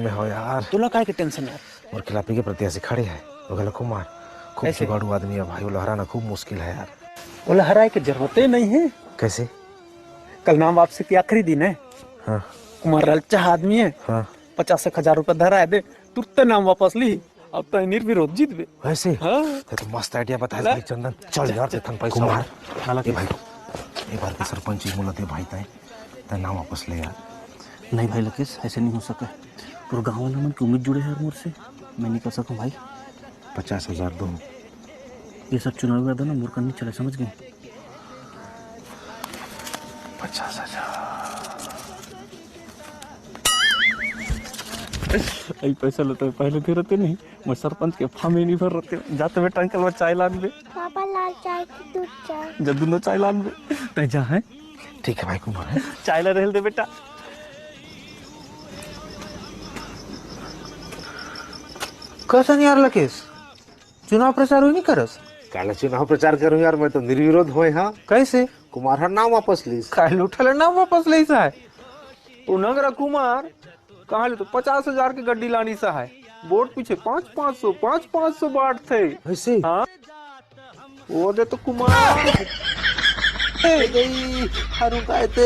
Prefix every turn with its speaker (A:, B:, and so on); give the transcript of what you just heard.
A: में हो यार।
B: तुला काय के टेंशन है?
A: और खिलापी के प्रत्याशी खड़े है वो कुमार खूब जुगाड़ू आदमी है भाई। वो लहराना खूब मुश्किल है यार।
B: बोला हराए की जरूरत ही नहीं है।
A: कैसे?
B: कल नाम वापसी की आखिरी दिन है।
A: हाँ
B: कुमार ललचा आदमी है।
A: हाँ
B: 50,000 रुपए धरा दे तुरंत नाम वापस ली। अब तो निर्विरोध जीत बे।
A: वैसे
B: हाँ
A: तो मस्त आइडिया बताया भाई चंदन। चल यार तेथन पैसा कुमार ये भाई एक बार के सरपंच जी बोला दे भाई तय नाम वापस ले यार।
C: नहीं भाई लकेश, ऐसे नहीं हो सका। पूरे गाँव वाला मन की उम्मीद जुड़े है मोर से। मैं नहीं कर सकूँ भाई।
A: 50,000 दो।
C: ये सब चुनाव का था ना, मोर करनी चले, समझ गए?
A: 50,000
B: यही पैसा लेते हैं पहले दे रहते नहीं। मैं सरपंच के फार्म ही नहीं भर रहते। जाते बेटा अंकल में चाय लान बे।
D: पापा लाल चाय की दूध चाय।
B: जब दोनों चाय लान बे तय जा है।
A: ठीक है भाई कुमार है।
B: चाय ला रहल दे बेटा।
E: कसन यार लकेश, चुनाव प्रचार हुई नहीं करस?
A: काला चुनाव प्रचार करूँ यार। मैं तो निर्विरोध हुए। हाँ
E: कैसे?
A: कुमार हर नाम वापस ली।
E: काल उठल नाम वापस ले सा है।
B: वो नगरा कुमार कहा ले तो 50,000 की गड्डी लानी सा है। वोट पीछे 500 बाट थे।
A: वैसे
B: हाँ वो दे तो कुमार
E: गई हरू कहते